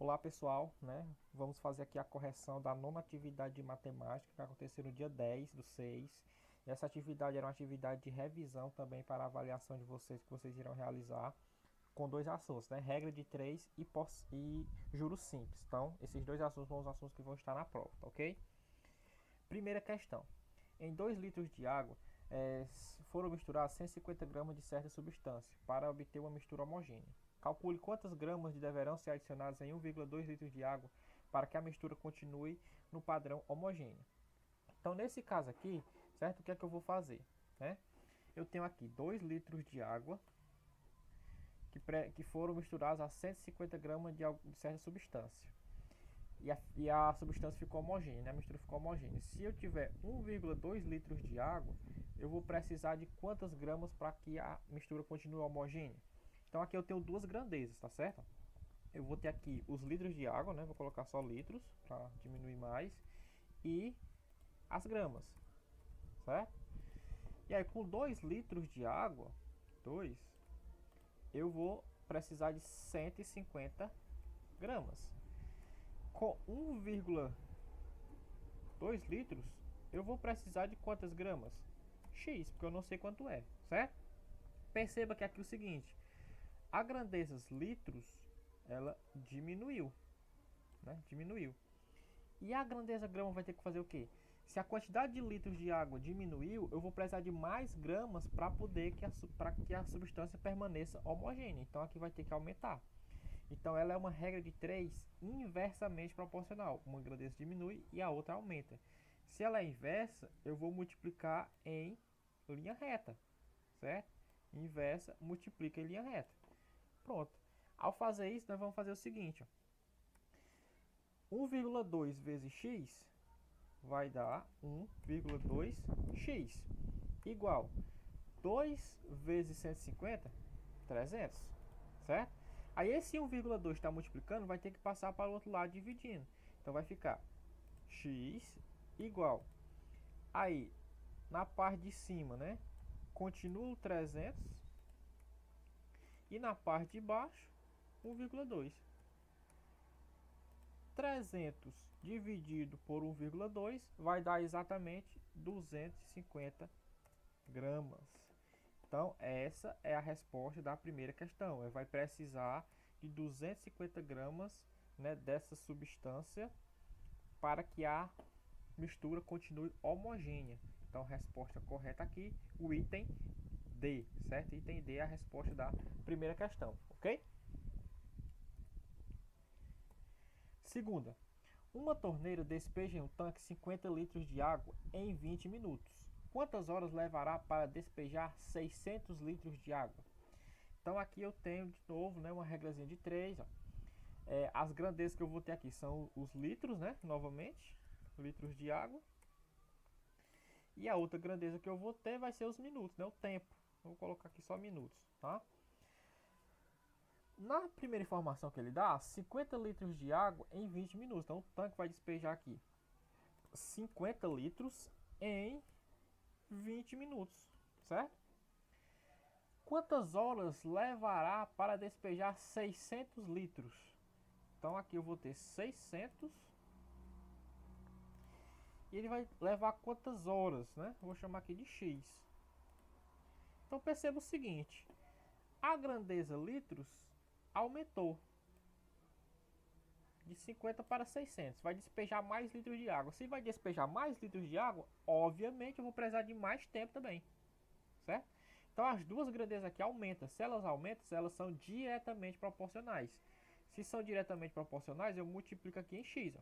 Olá pessoal, né? Vamos fazer aqui a correção da nona atividade de matemática que aconteceu no dia 10/6. Essa atividade era uma atividade de revisão também para a avaliação de vocês que vocês irão realizar com dois assuntos, né? Regra de 3 e juros simples. Então, esses dois assuntos são os assuntos que vão estar na prova, tá ok? Primeira questão. Em 2 litros de água foram misturados 150 gramas de certa substância para obter uma mistura homogênea. Calcule quantas gramas deverão ser adicionadas em 1,2 litros de água para que a mistura continue no padrão homogêneo. Então, nesse caso aqui, certo? O que é que eu vou fazer? Né? Eu tenho aqui 2 litros de água que foram misturados a 150 gramas de certa substância. E a substância ficou homogênea, né? A mistura ficou homogênea. Se eu tiver 1,2 litros de água, eu vou precisar de quantas gramas para que a mistura continue homogênea? Então aqui eu tenho duas grandezas, tá certo? Eu vou ter aqui os litros de água, né? Vou colocar só litros para diminuir mais. E as gramas, certo? E aí com 2 litros de água, 2, eu vou precisar de 150 gramas. Com 1,2 litros, eu vou precisar de quantas gramas? X, porque eu não sei quanto é, certo? Perceba que aqui é o seguinte, a grandeza litros, ela diminuiu, né? Diminuiu. E a grandeza grama vai ter que fazer o quê? Se a quantidade de litros de água diminuiu, eu vou precisar de mais gramas para poder para que a substância permaneça homogênea. Então aqui vai ter que aumentar. Então ela é uma regra de 3 inversamente proporcional. Uma grandeza diminui e a outra aumenta. Se ela é inversa, eu vou multiplicar em linha reta, certo? Inversa multiplica em linha reta. Pronto. Ao fazer isso, nós vamos fazer o seguinte. 1,2 vezes x vai dar 1,2x igual 2 vezes 150, 300, certo? Aí esse 1,2 está multiplicando, vai ter que passar para o outro lado dividindo. Então vai ficar x igual. Aí, na parte de cima, né? Continua o 300. E na parte de baixo, 1,2. 300 dividido por 1,2 vai dar exatamente 250 gramas. Então, essa é a resposta da primeira questão. Vai precisar de 250 gramas, né, dessa substância para que a mistura continue homogênea. Então, resposta correta aqui, o item D, certo? Item D é a resposta da primeira questão, ok? Segunda, uma torneira despeja em um tanque 50 litros de água em 20 minutos. Quantas horas levará para despejar 600 litros de água? Então aqui eu tenho de novo, né, uma regrazinha de 3. As grandezas que eu vou ter aqui são os litros, né, novamente, litros de água. E a outra grandeza que eu vou ter vai ser os minutos, né, o tempo. Vou colocar aqui só minutos, tá? Na primeira informação que ele dá, 50 litros de água em 20 minutos. Então o tanque vai despejar aqui 50 litros em 20 minutos, certo? Quantas horas levará para despejar 600 litros? Então aqui eu vou ter 600 e ele vai levar quantas horas, né? Eu vou chamar aqui de x. Então perceba o seguinte, a grandeza litros aumentou de 50 para 600. Vai despejar mais litros de água. Se vai despejar mais litros de água, obviamente eu vou precisar de mais tempo também, certo? Então as duas grandezas aqui aumentam. Se elas aumentam, elas são diretamente proporcionais. Se são diretamente proporcionais, eu multiplico aqui em x. Ó.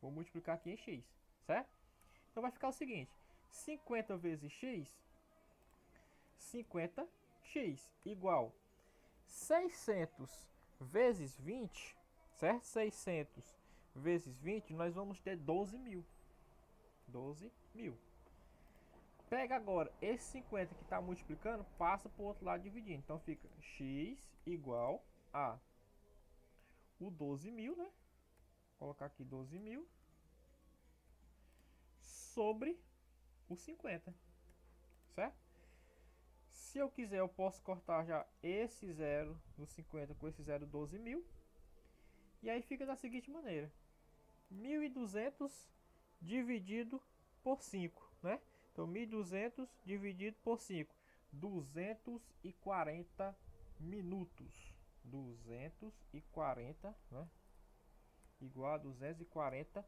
Vou multiplicar aqui em x, certo? Então vai ficar o seguinte, 50 vezes x, 50x igual 600 vezes 20, certo? 600 vezes 20, nós vamos ter 12 mil. 12 mil. Pega agora esse 50 que está multiplicando, passa para o outro lado dividindo. Então fica x igual a o 12 mil, né? Vou colocar aqui 12 mil sobre o 50, certo? Se eu quiser, eu posso cortar já esse zero do 50 com esse zero 12 mil. E aí fica da seguinte maneira: 1.200 dividido por 5, né? Então 1.200 dividido por 5, 240 minutos. 240, né? Igual a 240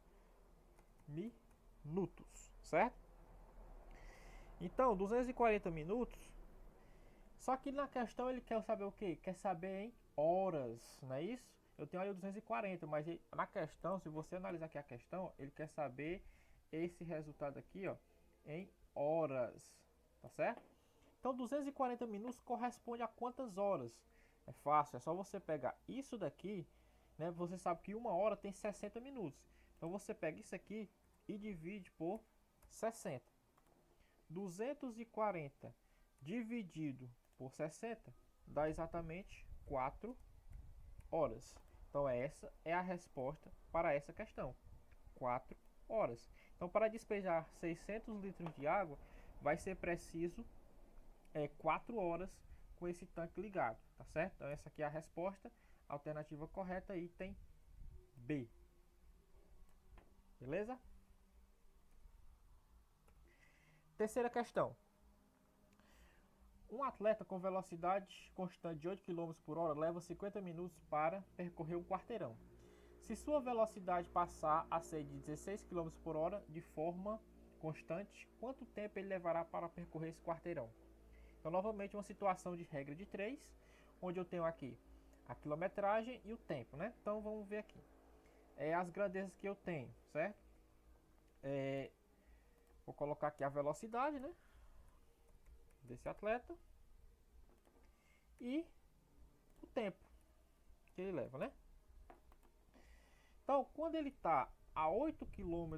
minutos, certo? Então, 240 minutos. Só que na questão ele quer saber o quê? Quer saber em horas, não é isso? Eu tenho aí o 240, mas na questão, se você analisar aqui a questão, ele quer saber esse resultado aqui, ó, em horas, tá certo? Então, 240 minutos corresponde a quantas horas? É fácil, é só você pegar isso daqui, né? Você sabe que uma hora tem 60 minutos. Então, você pega isso aqui e divide por 60. 240 dividido por 60 dá exatamente 4 horas. Então essa é a resposta para essa questão, 4 horas. Então para despejar 600 litros de água vai ser preciso 4 horas com esse tanque ligado, tá certo? Então essa aqui é a resposta, alternativa correta, item B. Beleza? Terceira questão. Um atleta com velocidade constante de 8 km por hora leva 50 minutos para percorrer um quarteirão. Se sua velocidade passar a ser de 16 km por hora de forma constante, quanto tempo ele levará para percorrer esse quarteirão? Então, novamente, uma situação de regra de 3, onde eu tenho aqui a quilometragem e o tempo, né? Então, vamos ver aqui. As grandezas que eu tenho, certo? Vou colocar aqui a velocidade, né? Desse atleta e o tempo que ele leva, né? Então, quando ele está a 8 km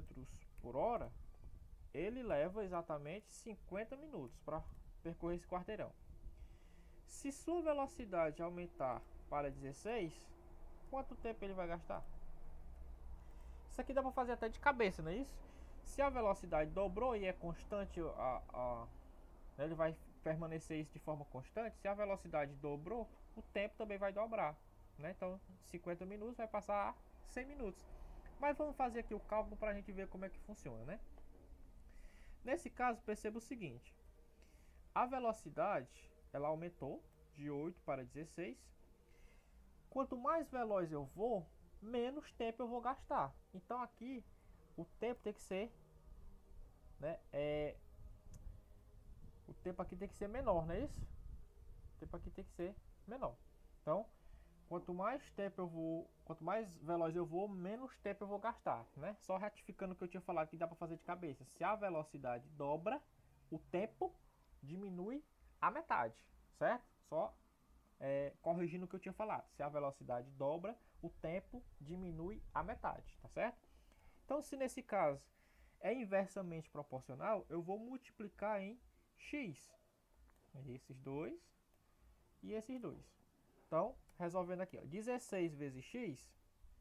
por hora, ele leva exatamente 50 minutos para percorrer esse quarteirão. Se sua velocidade aumentar para 16, quanto tempo ele vai gastar? Isso aqui dá para fazer até de cabeça, não é isso? Se a velocidade dobrou e é constante, ele vai permanecer isso de forma constante. Se a velocidade dobrou, o tempo também vai dobrar, né? Então 50 minutos vai passar a 100 minutos. Mas vamos fazer aqui o cálculo para a gente ver como é que funciona, né? Nesse caso, perceba o seguinte: a velocidade ela aumentou de 8 para 16. Quanto mais veloz eu vou, menos tempo eu vou gastar. Então aqui o tempo tem que ser, né? O tempo aqui tem que ser menor, não é isso? O tempo aqui tem que ser menor. Então, quanto mais veloz eu vou, menos tempo eu vou gastar, né? Só ratificando o que eu tinha falado que dá para fazer de cabeça. Se a velocidade dobra, o tempo diminui a metade, certo? Só corrigindo o que eu tinha falado. Se a velocidade dobra, o tempo diminui a metade, tá certo? Então, se nesse caso é inversamente proporcional, eu vou multiplicar em x. Esses dois e esses dois. Então, resolvendo aqui, ó, 16 vezes x,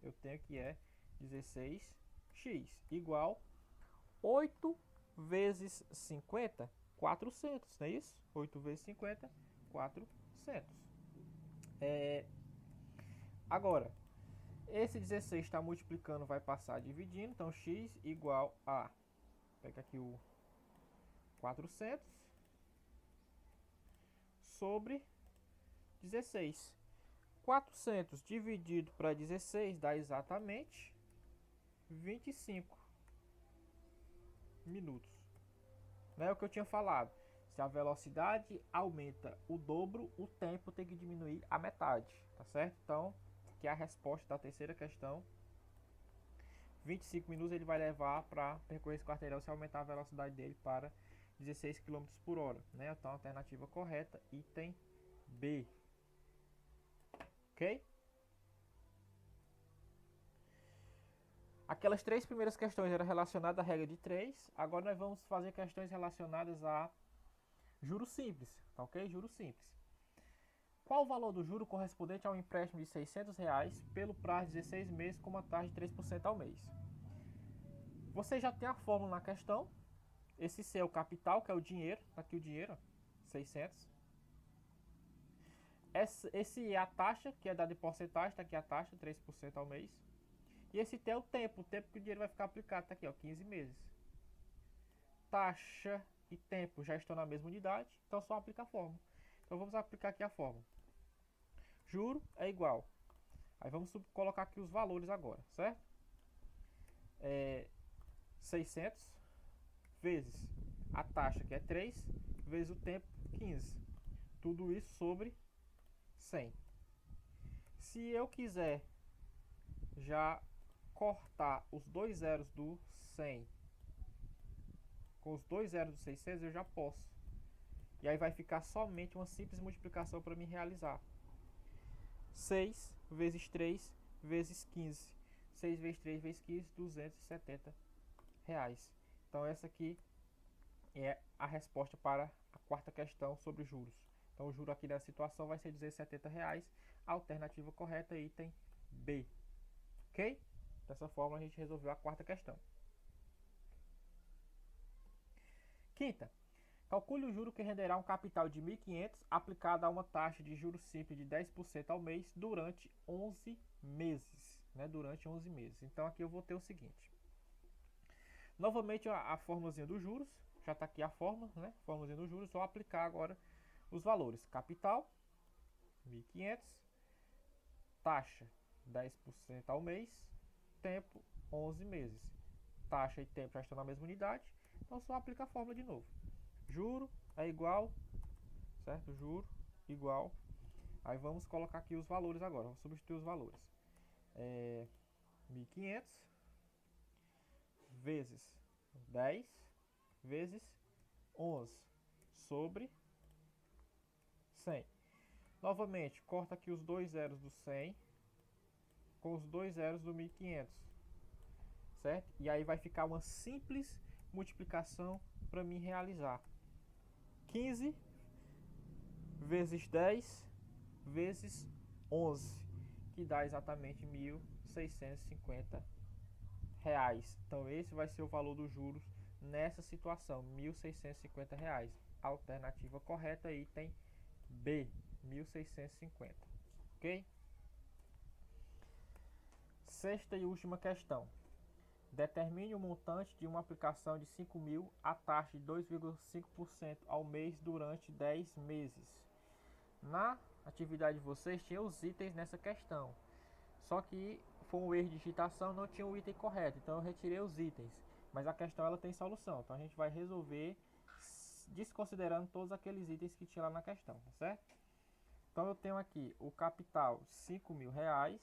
eu tenho que 16x igual 8 vezes 50, 400, não é isso? 8 vezes 50, 400. Agora, esse 16 está multiplicando, vai passar dividindo, então x igual a, pega aqui o 400 sobre 16. 400 dividido para 16 dá exatamente 25 minutos. Não é o que eu tinha falado. Se a velocidade aumenta o dobro, o tempo tem que diminuir a metade, tá certo? Então, aqui é a resposta da terceira questão. 25 minutos ele vai levar para percorrer esse quarteirão se aumentar a velocidade dele para 16 km por hora, né? Então, a alternativa correta, item B. Ok? Aquelas três primeiras questões eram relacionadas à regra de 3. Agora nós vamos fazer questões relacionadas a juros simples, tá ok? Juros simples. Qual o valor do juro correspondente a um empréstimo de R$600 pelo prazo de 16 meses com uma taxa de 3% ao mês? Você já tem a fórmula na questão. Esse C é o capital, que é o dinheiro. Tá aqui o dinheiro, ó, 600. Esse é a taxa, que é dada em porcentagem, tá aqui a taxa, 3% ao mês. E esse T é o tempo que o dinheiro vai ficar aplicado, tá aqui, ó, 15 meses. Taxa e tempo já estão na mesma unidade, então só aplica a fórmula. Então vamos aplicar aqui a fórmula. Juro é igual. Aí vamos colocar aqui os valores agora, certo? 600 vezes a taxa, que é 3, vezes o tempo, 15. Tudo isso sobre 100. Se eu quiser já cortar os dois zeros do 100 com os dois zeros do 600, eu já posso. E aí vai ficar somente uma simples multiplicação para me realizar. 6 vezes 3 vezes 15. 6 vezes 3 vezes 15, R$270. Então essa aqui é a resposta para a quarta questão sobre juros. Então o juro aqui nessa situação vai ser R$270. A alternativa correta é item B. Ok? Dessa forma a gente resolveu a quarta questão. Quinta. Calcule o juro que renderá um capital de 1.500 aplicado a uma taxa de juros simples de 10% ao mês durante 11 meses. Durante 11 meses. Então aqui eu vou ter o seguinte. Novamente a formulazinha dos juros. Já está aqui a fórmula, formulazinha dos juros. Só aplicar agora os valores. Capital, 1.500. Taxa, 10% ao mês. Tempo, 11 meses. Taxa e tempo já estão na mesma unidade. Então só aplica a fórmula de novo. Juro é igual, certo? Juro igual. Aí vamos colocar aqui os valores agora. Vamos substituir os valores. 1.500 vezes 10 vezes 11 sobre 100. Novamente, corta aqui os dois zeros do 100 com os dois zeros do 1.500, certo? E aí vai ficar uma simples multiplicação para mim realizar. 15 vezes 10 vezes 11, que dá exatamente R$1.650. Então esse vai ser o valor dos juros nessa situação, R$1.650. Alternativa correta, item B, 1.650. Ok? Sexta e última questão. Determine o montante de uma aplicação de 5.000 a taxa de 2,5% ao mês durante 10 meses. Na atividade de vocês tinha os itens nessa questão. Só que foi um erro de digitação, não tinha o item correto. Então eu retirei os itens. Mas a questão ela tem solução. Então a gente vai resolver desconsiderando todos aqueles itens que tinha lá na questão, tá certo? Então eu tenho aqui o capital R$5.000,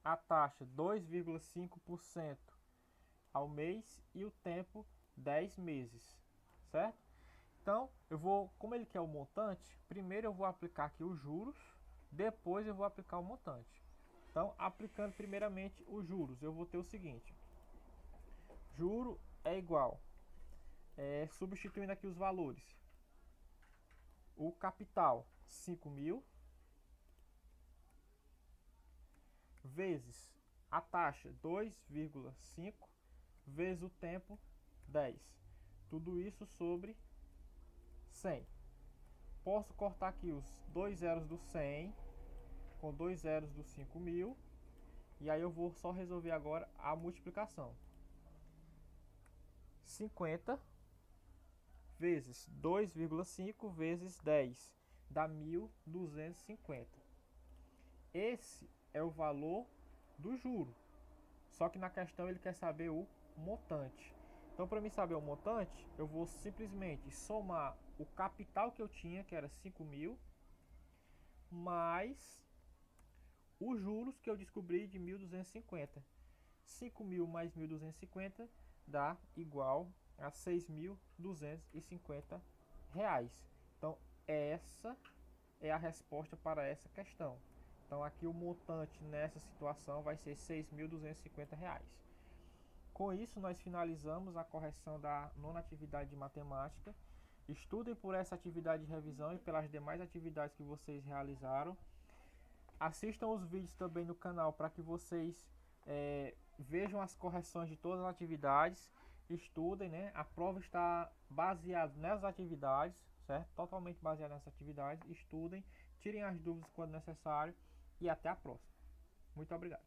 a taxa 2,5% ao mês e o tempo 10 meses, certo? Então eu vou, como ele quer o montante, primeiro eu vou aplicar aqui os juros, depois eu vou aplicar o montante. Então aplicando primeiramente os juros, eu vou ter o seguinte: juro é igual, substituindo aqui os valores, o capital 5.000 vezes a taxa 2,5 vezes o tempo 10. Tudo isso sobre 100. Posso cortar aqui os dois zeros do 100 com dois zeros do 5.000. E aí eu vou só resolver agora a multiplicação. 50 vezes 2,5 vezes 10 dá 1.250. Esse é o valor do juro. Só que na questão ele quer saber o montante. Então para mim saber o montante, eu vou simplesmente somar o capital que eu tinha, que era 5.000, mais os juros que eu descobri de 1.250. 5.000 mais 1.250 dá igual a R$6.250. Então essa é a resposta para essa questão. Então aqui o montante nessa situação vai ser R$6.250. Com isso nós finalizamos a correção da nona atividade de matemática. Estudem por essa atividade de revisão e pelas demais atividades que vocês realizaram. Assistam os vídeos também no canal para que vocês vejam as correções de todas as atividades. Estudem, A prova está baseada nessas atividades, certo? Totalmente baseado nessas atividades. Estudem, tirem as dúvidas quando necessário e até a próxima. Muito obrigado.